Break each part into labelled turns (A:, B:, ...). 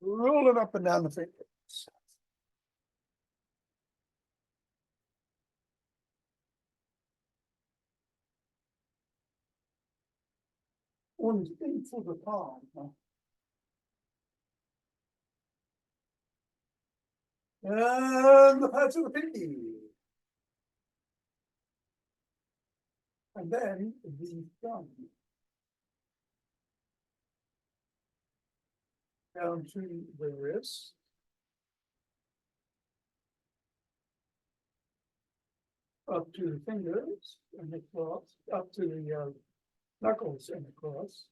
A: Roll it up and down the fingers. One's in for the palm. Huh? And the pads of the pinky. And then the thumb. Down to the wrist. Up to the fingers and the cross, up to the knuckles and the cross.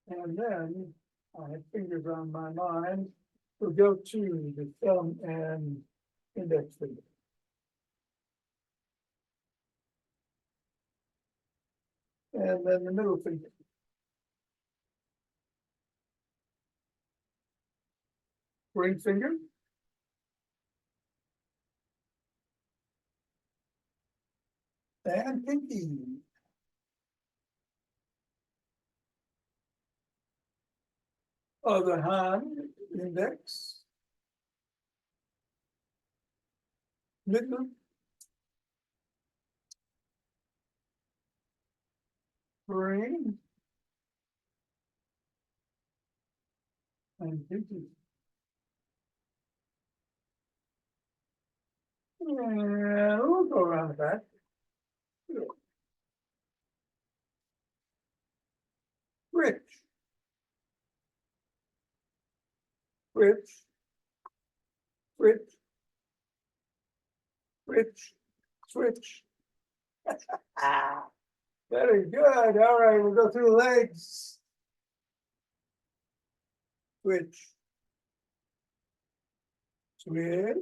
A: And then I have fingers on my mind. We'll go to the thumb and index finger. And then the middle finger. Ring finger. And pinky. Other hand, index. Middle. Ring. And pinky. And we'll go around the back. Rich. Rich. Rich. Rich. Switch. Very good. All right, we'll go through the legs. Switch. Switch.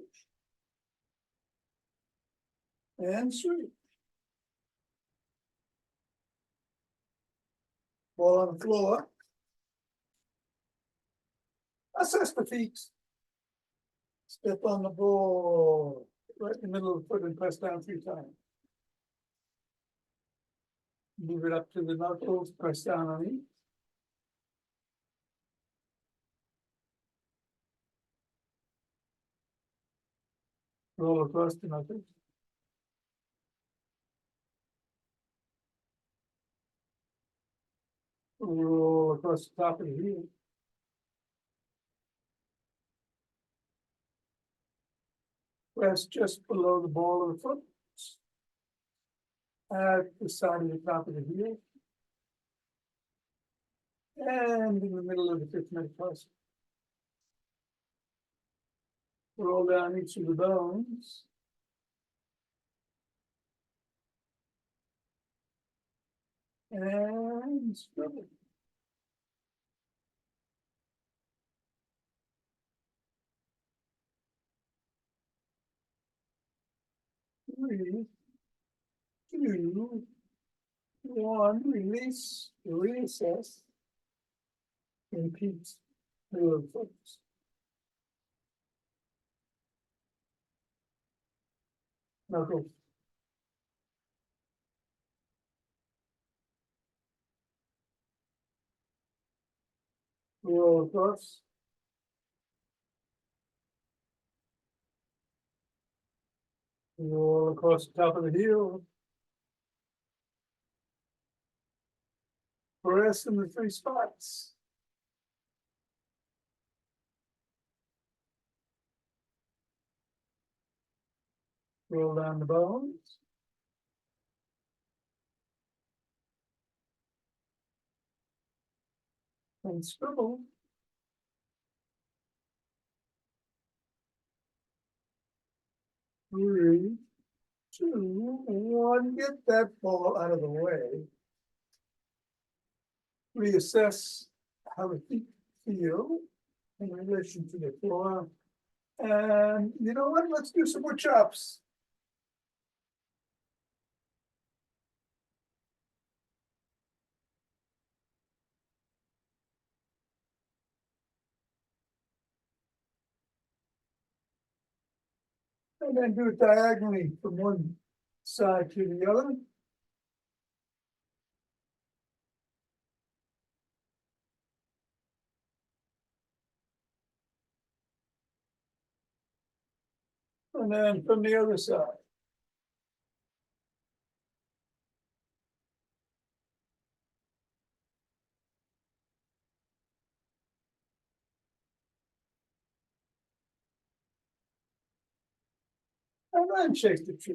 A: And switch. Ball on the floor. Assess the feet. Step on the ball. Right in the middle of the foot and press down 3 times. Move it up to the knuckles, press down on each. Roll across the knuckles. Roll across the top of the heel. Press just below the ball of the foot. At the side of the top of the heel. And in the middle of the 5th metatarsal. Roll down each of the bones. And scribble. Three, 2, 1, release, reassess, repeat, middle of the foot. Knuckles. Roll across. Roll across the top of the heel. Press in the 3 spots. Roll down the bones. And scribble. 3, 2, 1. Get that ball out of the way. Reassess how the feet feel in relation to the floor. And you know what? Let's do some more chops. And then do it diagonally from one side to the other. And then from the other side. And then shake the tree.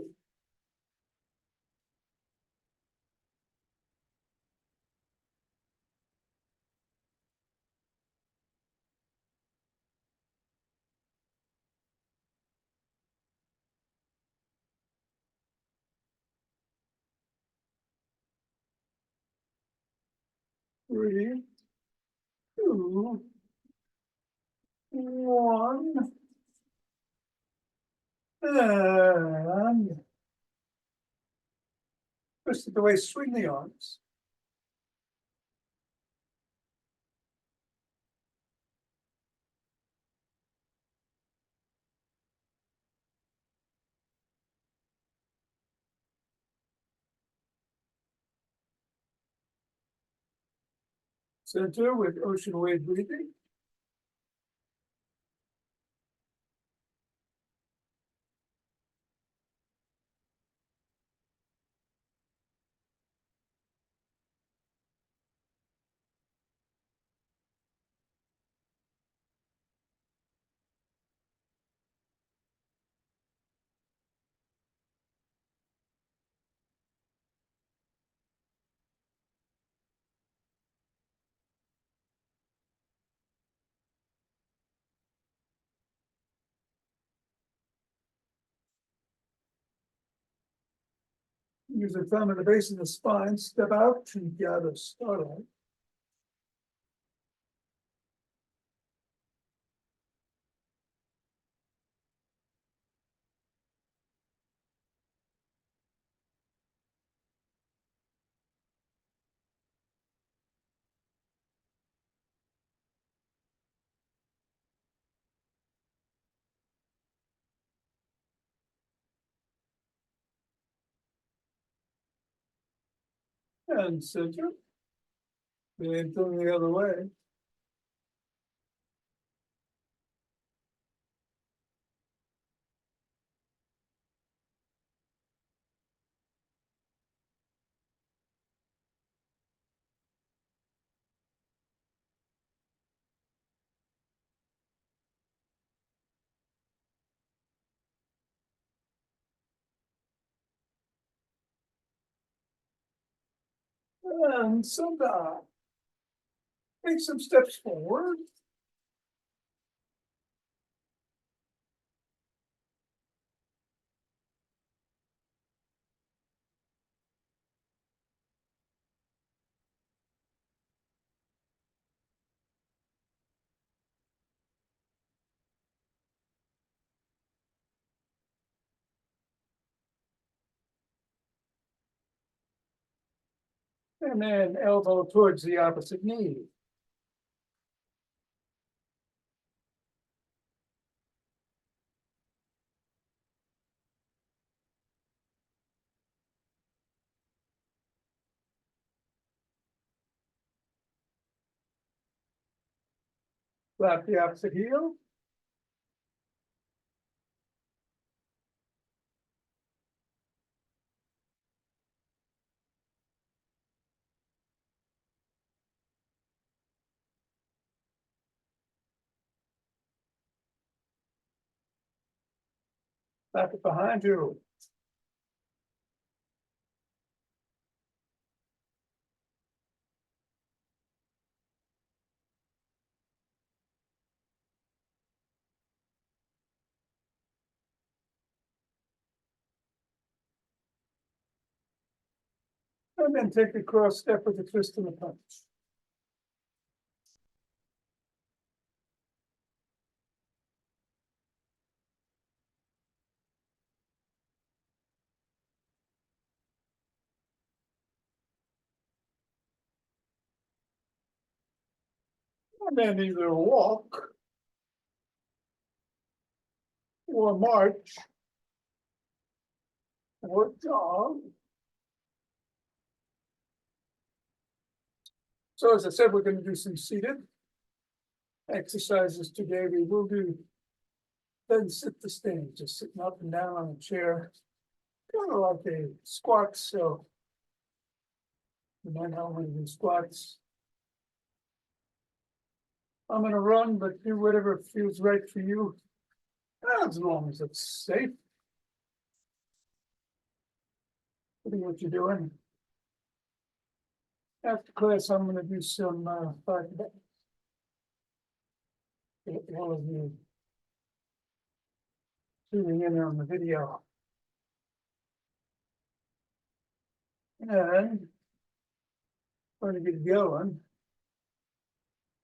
A: Three, two, one. And twist it away, swing the arms. Center with ocean wave breathing. Use the thumb at the base of the spine, step out to gather starlight. And center. Then turn the other way. And send out. Take some steps forward. And then elbow towards the opposite knee. Flap the opposite heel. Flap it behind you. And then take a cross step with a twist and a punch. And then either walk or march or jog. So as I said, we're going to do some seated exercises today. We will do Then sit the stand, just sitting up and down on a chair. Kind of like a squat, so. You might not want to do squats. I'm gonna run, but do whatever feels right for you. As long as it's safe. What you're doing. After class, I'm gonna do some all of you tuning in on the video. And going to get going.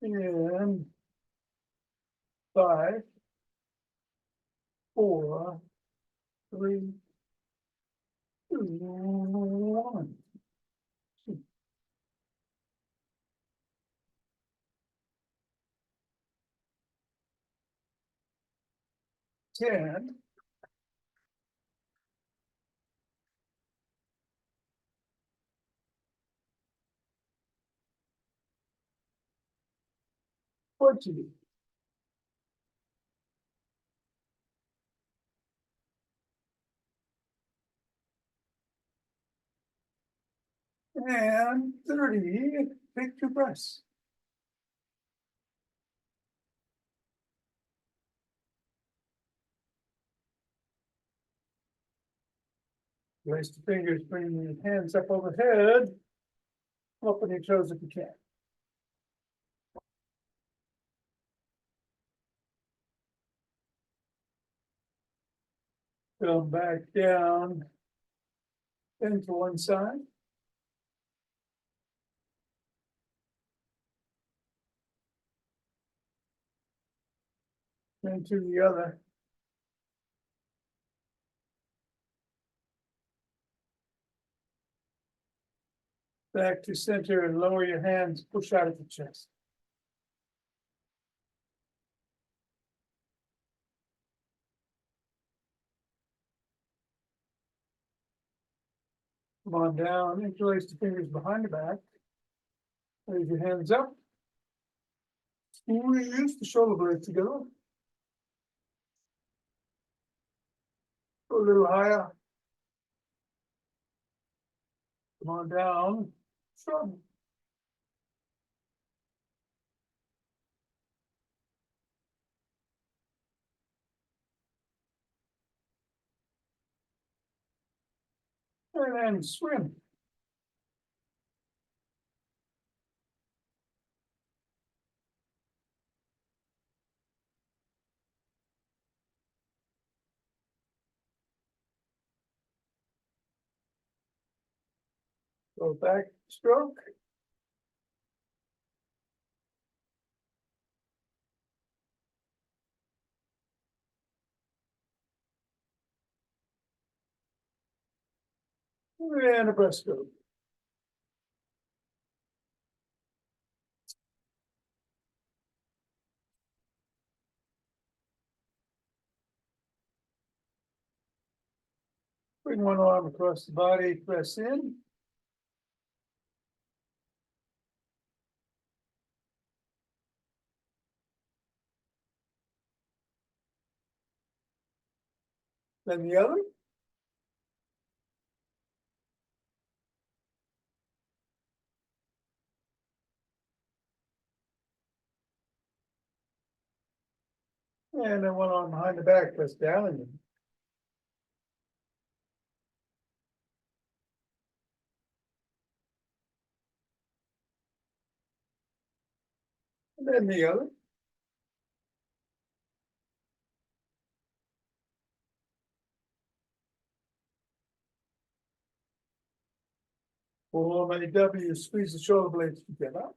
A: In 5, 4, 3, 2, 1. 10. 20. And 30. Take 2 breaths. Place the fingers, bring your hands up overhead. Open your toes if you can. Come back down. Then to one side. Then to the other. Back to center and lower your hands, push out of the chest. Come on down, interlace the fingers behind the back. Raise your hands up. Squeeze the shoulder blades together. Go a little higher. Come on down. Shrug. And then swim. Go back stroke. And a breaststroke. Bring one arm across the body, press in. Then the other. And then one arm behind the back, press down and then the other. Pull on my W, squeeze the shoulder blades together.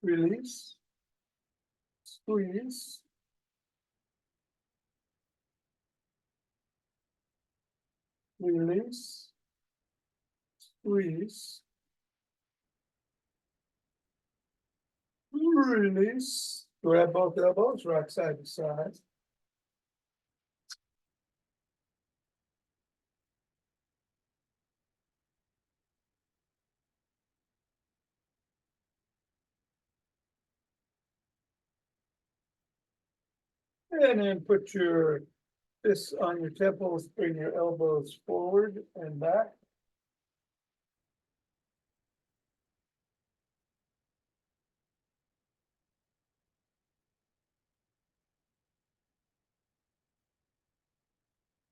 A: Release. Squeeze. Release. Squeeze. Release. Grab both elbows, rock side to side. And then put your fists on your temples, bring your elbows forward and back.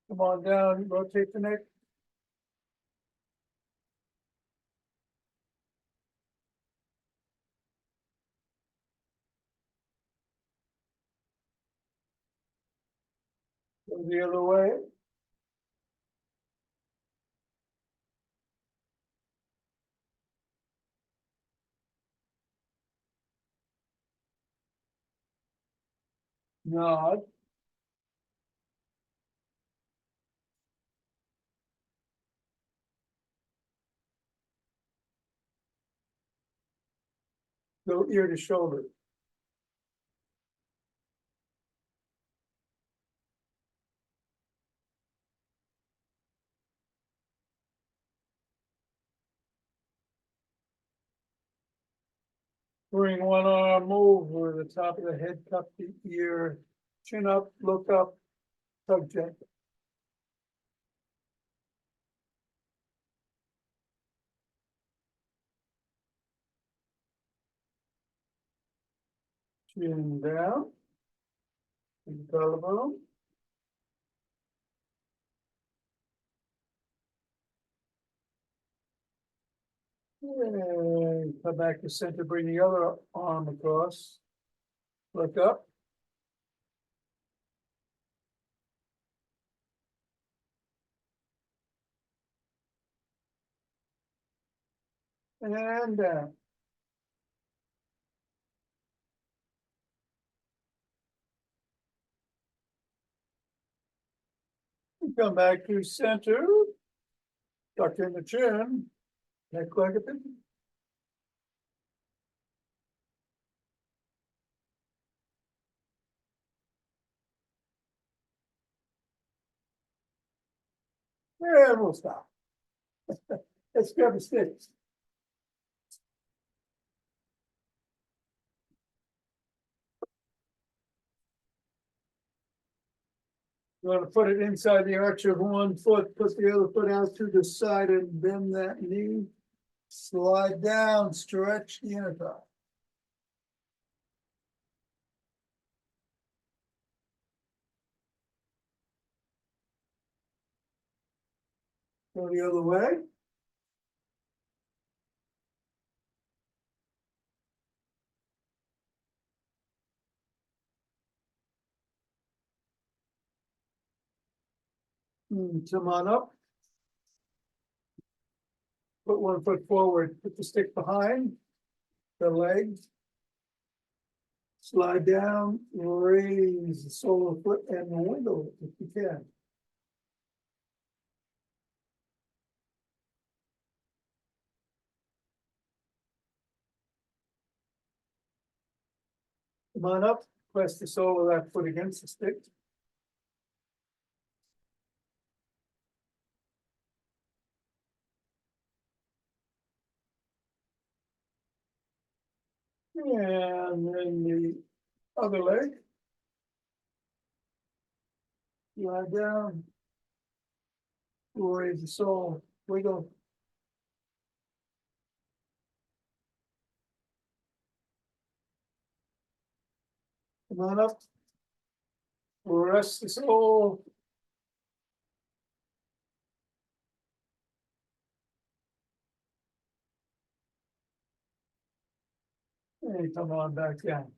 A: Come on down, rotate the neck. Go the other way. Nod. Go ear to shoulder. Bring one arm over the top of the head, cup the ear, chin up, look up, tug gently. Chin down. And collarbone. And come back to center, bring the other arm across. Look up. And down. Come back to center. Tuck in the chin. Neck like a pin. And we'll stop. Let's grab a stick. You want to put it inside the arch of one foot, put the other foot out to the side and bend that knee. Slide down, stretch the inner thigh. Go the other way. Come on up. Put one foot forward, put the stick behind the leg. Slide down, raise the sole of the foot and wiggle it if you can. Come on up, press the sole of that foot against the stick. And then the other leg. Slide down. Raise the sole, wiggle. Come on up. Rest the sole. And come on back down.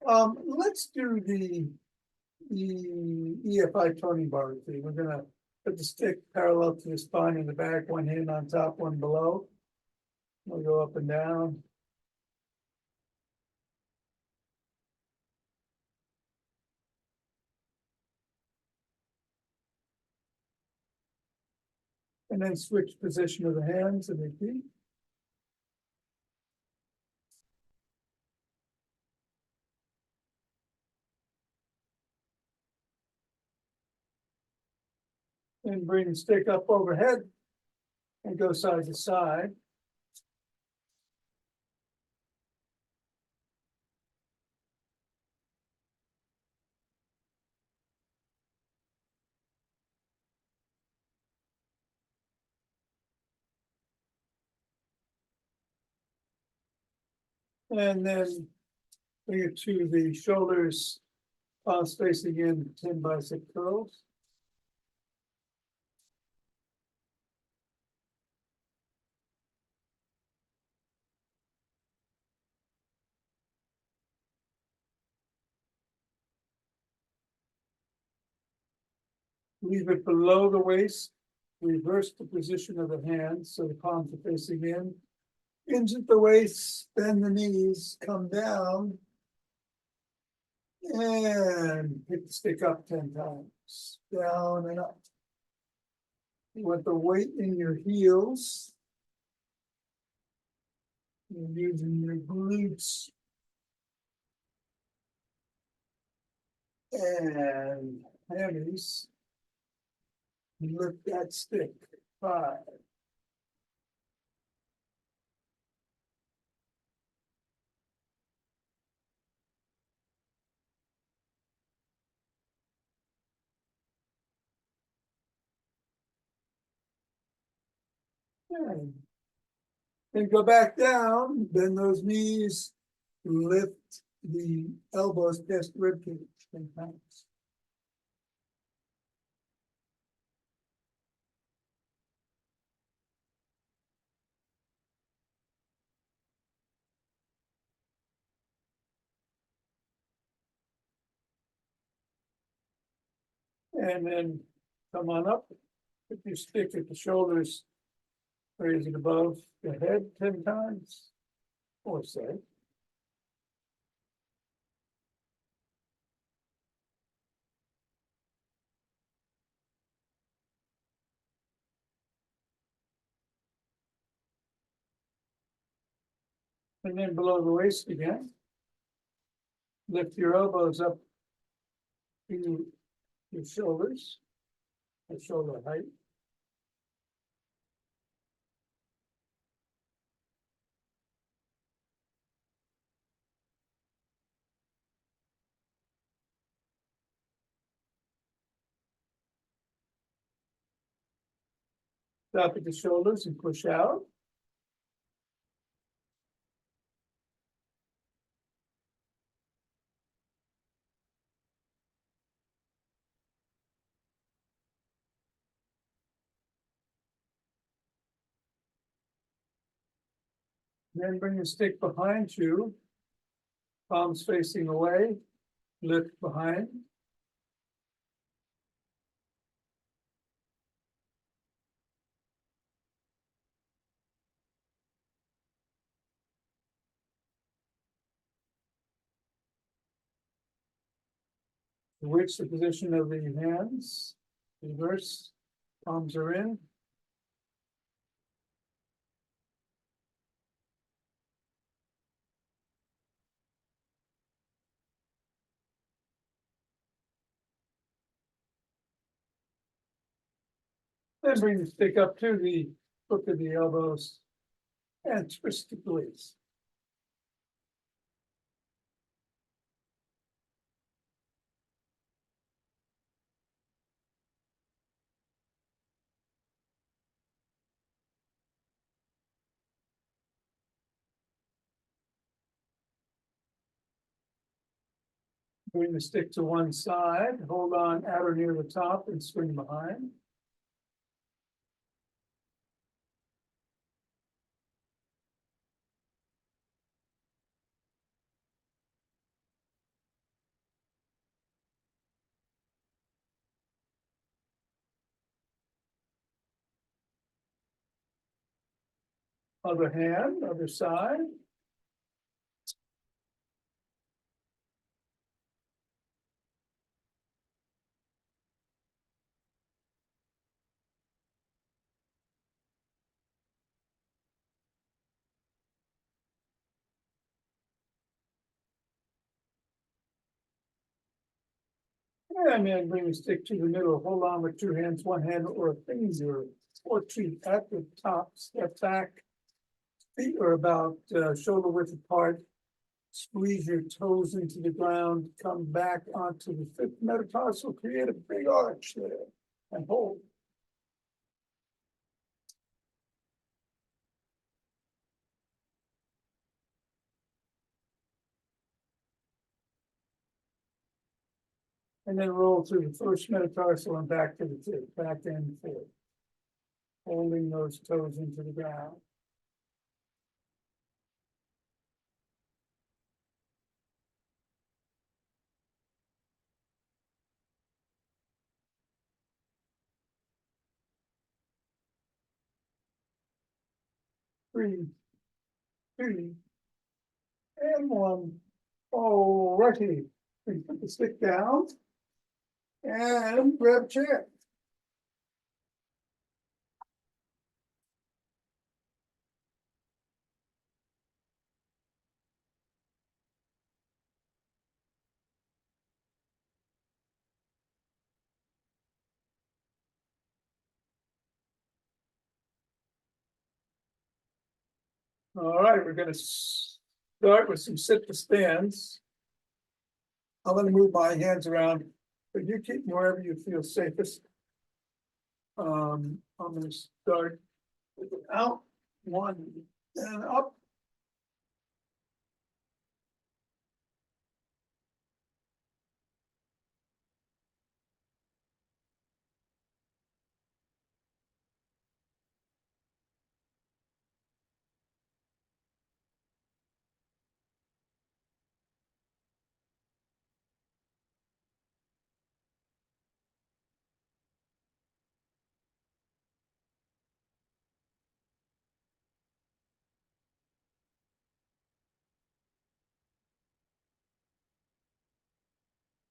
A: Let's do the EFI turning bar routine. We're gonna put the stick parallel to the spine in the back, one hand on top, one below. We'll go up and down. And then switch position of the hands and the feet. And bring the stick up overhead and go side to side. And then bring it to the shoulders, palms facing in, 10 bicep curls. Leave it below the waist. Reverse the position of the hands so the palms are facing in. Hinge at the waist, bend the knees, come down. And pick the stick up 10 times. Down and up. You want the weight in your heels. You're using your glutes. And hammies. Lift that stick. 5. And then go back down, bend those knees, lift the elbows past the rib cage 10 times. And then come on up, put your stick at the shoulders, raise it above the head 10 times, or so. And then below the waist again. Lift your elbows up to your shoulders, at shoulder height. Stop at the shoulders and push out. Then bring the stick behind you, palms facing away, lift behind. Switch the position of the hands, reverse, palms are in. Then bring the stick up to the hook of the elbows and twist the blades. Bring the stick to one side, hold on at or near the top and swing behind. Other hand, other side. And then bring the stick to the middle, hold on with 2 hands, 1 hand or a finger, or 2 at the top, step back. Feet are about shoulder width apart. Squeeze your toes into the ground, come back onto the 5th metatarsal, create a big arch there, and hold. And then roll through the first metatarsal and back to the tip, back and forth. Holding those toes into the ground. Three, two, and one. Alrighty, we put the stick down and grab a chair. All right, we're gonna start with some sit to stands. I'm gonna move my hands around, but you keep wherever you feel safest. I'm gonna start with it out, one, and up.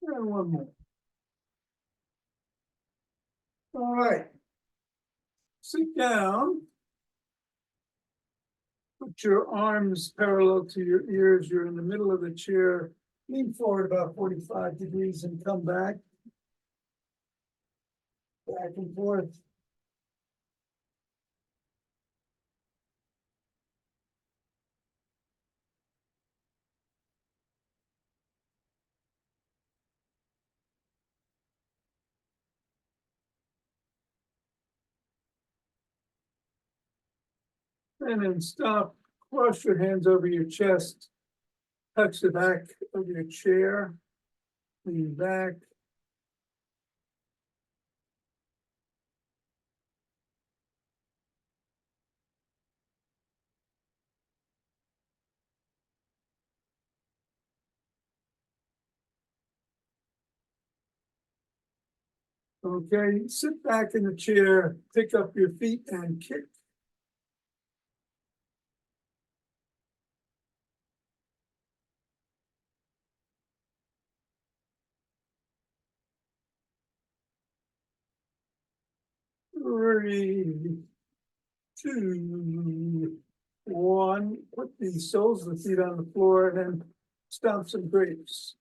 A: And one more. All right. Sit down. Put your arms parallel to your ears. You're in the middle of the chair. Lean forward about 45 degrees and come back. Back and forth. And then stop. Cross your hands over your chest. Touch the back of your chair. Lean back. Okay, sit back in the chair, pick up your feet and kick. Three, two, one. Put the soles of the feet on the floor and then stomp some grapes.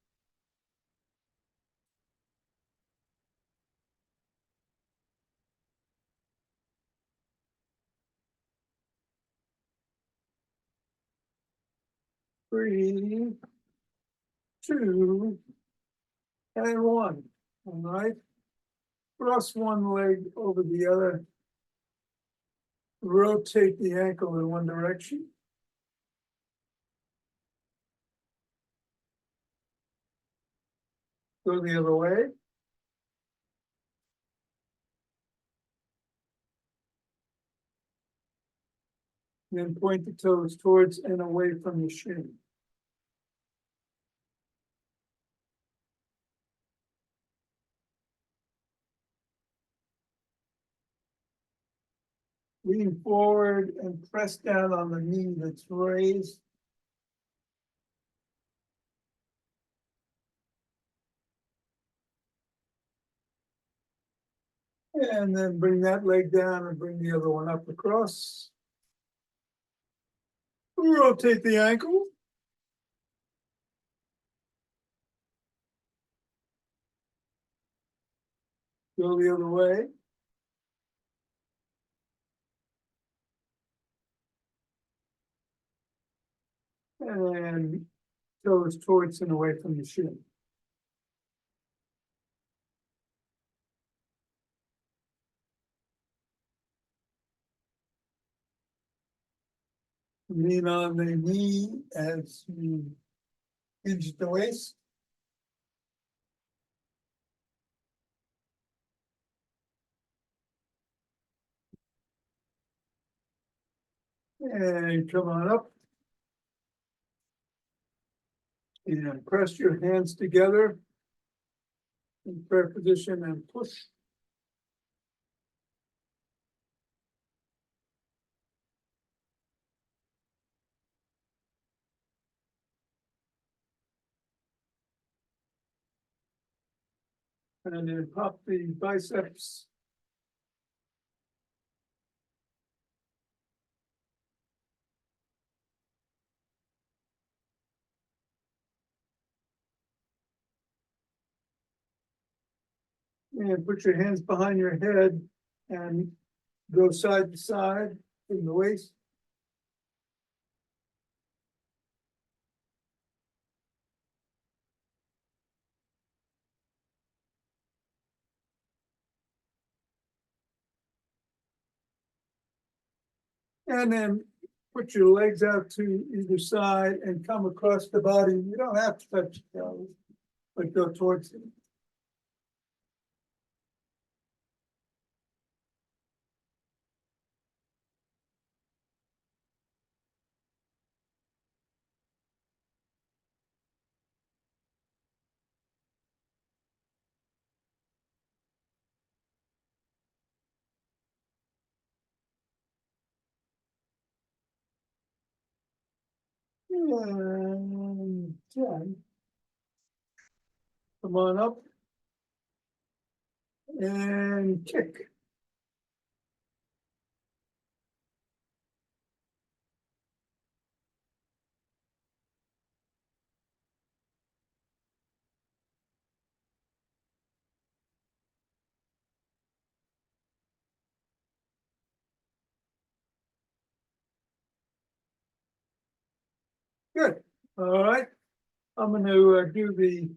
A: Three, two, and one. All right. Cross one leg over the other. Rotate the ankle in one direction. Go the other way. Then point the toes towards and away from the shin. Lean forward and press down on the knee that's raised. And then bring that leg down and bring the other one up across. Rotate the ankle. Go the other way. And toes towards and away from the shin. Lean on the knee as you hinge the waist. And come on up. And press your hands together in prayer position and push. And then pop the biceps. And put your hands behind your head and go side to side in the waist. And then put your legs out to either side and come across the body. You don't have to touch the toes, but go towards them. And 10. Come on up. And kick. Good. All right. I'm going to do the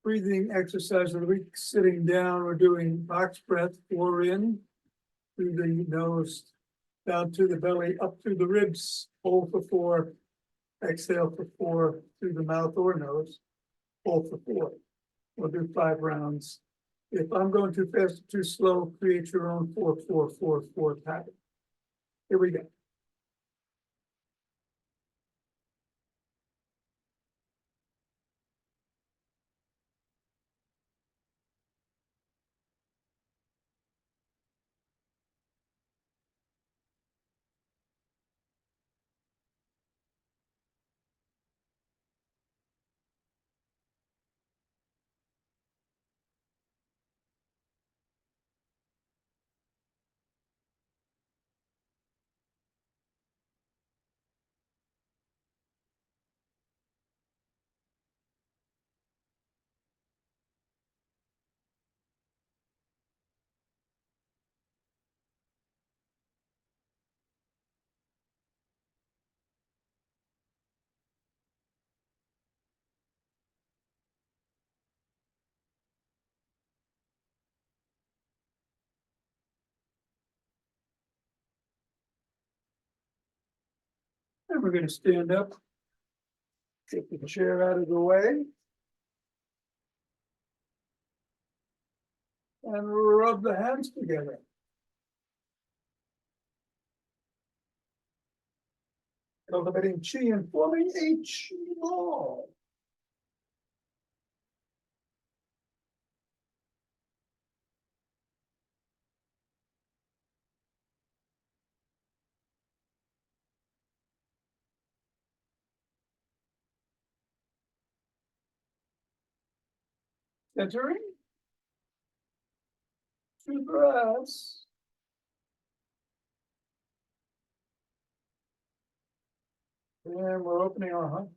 A: breathing exercise of the week. Sitting down, we're doing box breath, 4 in through the nose, down to the belly, up through the ribs, hold for 4, exhale for 4 through the mouth or nose, hold for 4. We'll do 5 rounds. If I'm going too fast or too slow, create your own 4-4-4-4 pattern. Here we go. And we're going to stand up, get the chair out of the way, and rub the hands together. Cultivating chi and forming a chi ball. Centering. 2 breaths. And we're opening our heart.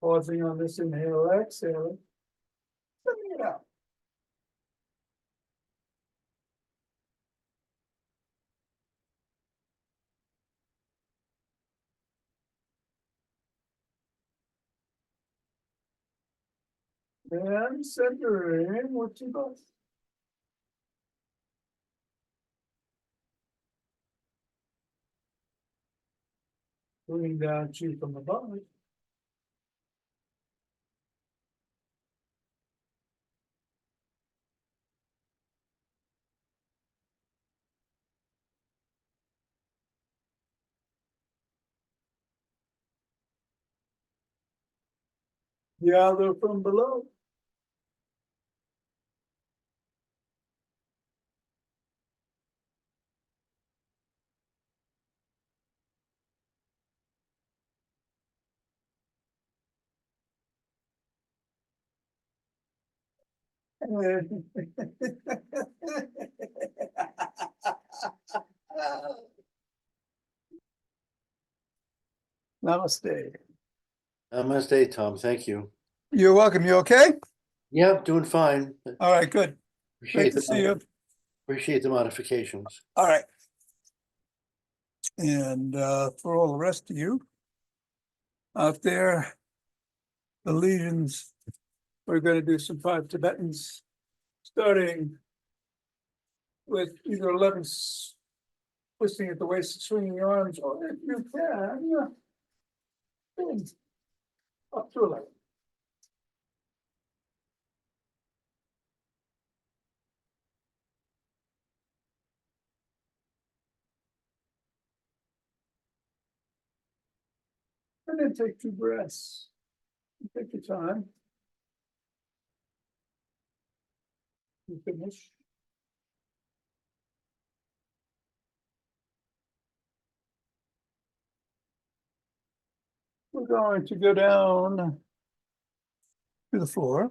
A: Pausing on this inhale, exhale. Sending it out. And centering with 2 breaths. Bring down two from above. The other from below. Namaste.
B: Namaste, Tom. Thank you.
A: You're welcome. You okay?
B: Yep, doing fine.
A: All right, good. Great
B: Appreciate
A: to see you.
B: Appreciate the modifications.
A: All right. And for all the rest of you out there, the legions, we're going to do some 5 Tibetans, starting with either 11 twisting at the waist, swinging your arms, or if you can, up to 11. And then take 2 breaths. Take your time. You finish. We're going to go down to the floor.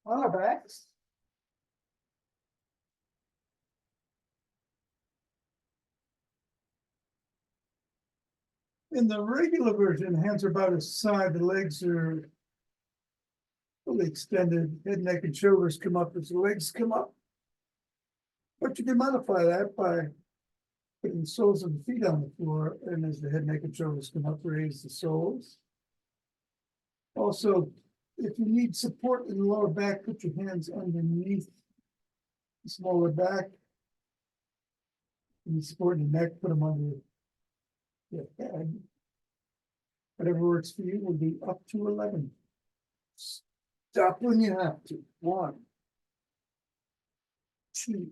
A: On our backs. In the regular version, hands are about his side, the legs are fully extended, head, neck, and shoulders come up as the legs come up. But you can modify that by putting the soles of the feet on the floor, and as the head, neck, and shoulders come up, raise the soles. Also, if you need support in the lower back, put your hands underneath this lower back. If you need support in the neck, put them under your head. Whatever works for you will be up to 11. Stop when you have to. 1, 2.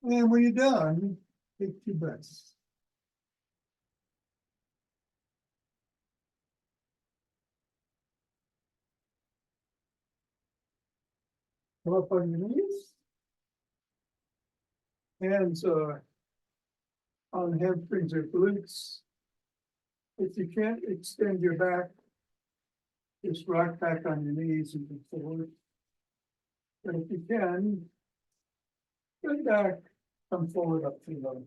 A: And when you're done, take 2 breaths. Come up on your knees. Hands are on hamstrings or glutes. If you can't extend your back, just rock back on your knees and go forward. But if you can, go back, come forward up to 11.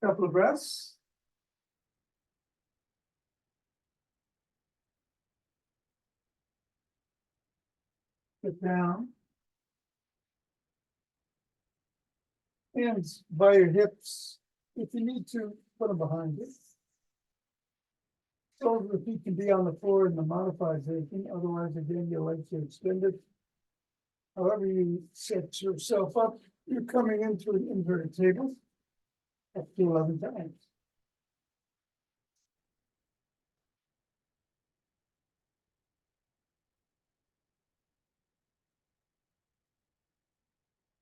A: A couple of breaths. Sit down. Hands by your hips. If you need to, put them behind you. So the feet can be on the floor in the modified version. Otherwise, again, your legs are extended. However you set yourself up, you're coming into an inverted table up to 11 times.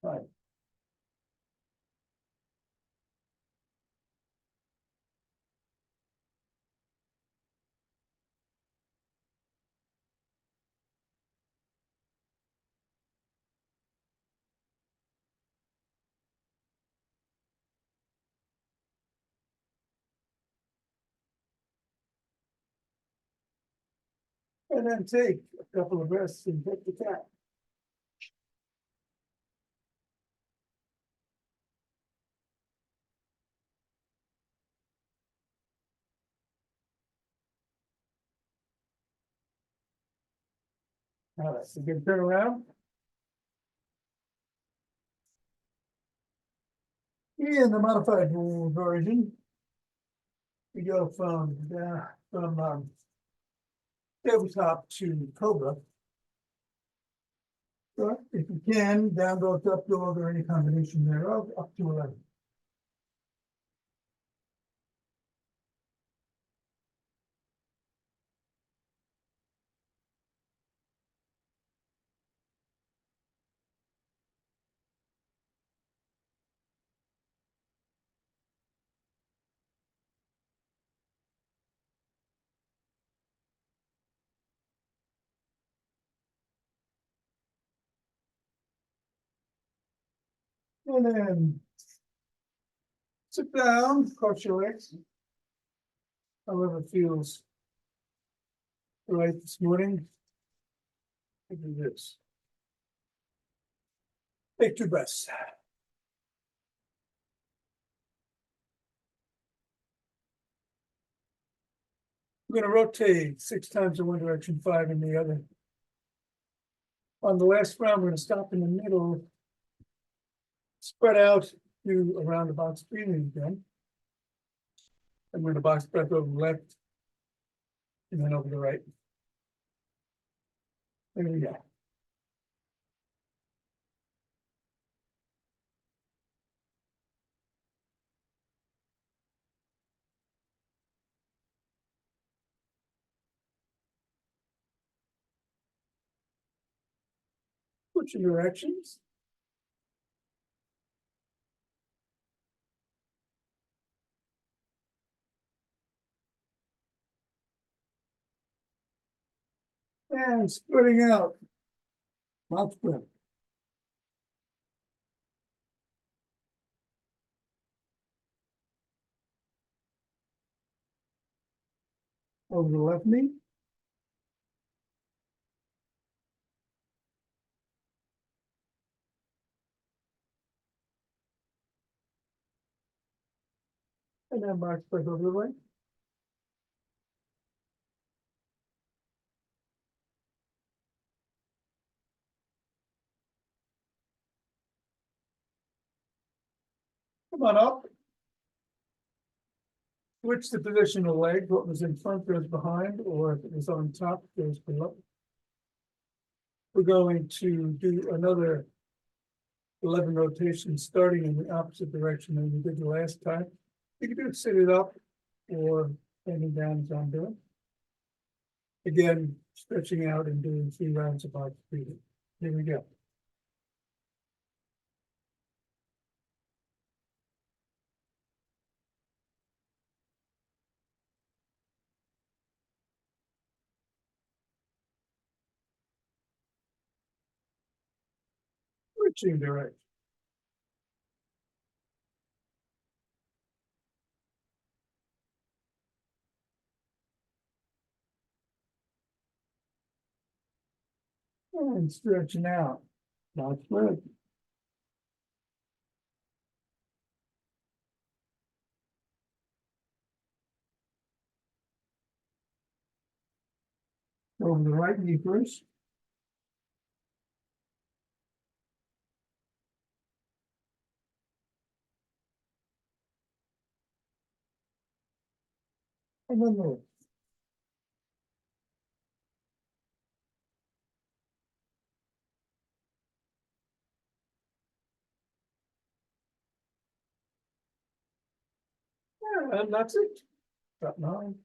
A: Right. And then take a couple of breaths and hit the cat. All right, so you can turn around. In the modified version, we go from tabletop to Cobra. So if you can, down dog, up dog, or any combination thereof, up to 11. And then sit down, cross your legs. However it feels right this morning. Do this. Take 2 breaths. We're gonna rotate 6 times in one direction, 5 in the other. On the last round, we're gonna stop in the middle. Spread out, do a roundabout breathing again. And we're gonna box breath over the left. And then over the right. There we go. Switch your directions. And spreading out. Mouth breath. Over the left knee. And then box breath over the right. Come on up. Switch the position of the leg. What was in front goes behind, or if it was on top, goes below. We're going to do another 11 rotations, starting in the opposite direction than we did the last time. You can do it sitting up or standing down as I'm doing. Again, stretching out and doing 3 rounds of box breathing. Here we go. Switching direction. And stretching out. Box breath. Over the right knee first. And then the yeah, and that's it. Got 9.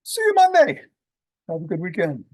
A: See you Monday. Have a good weekend.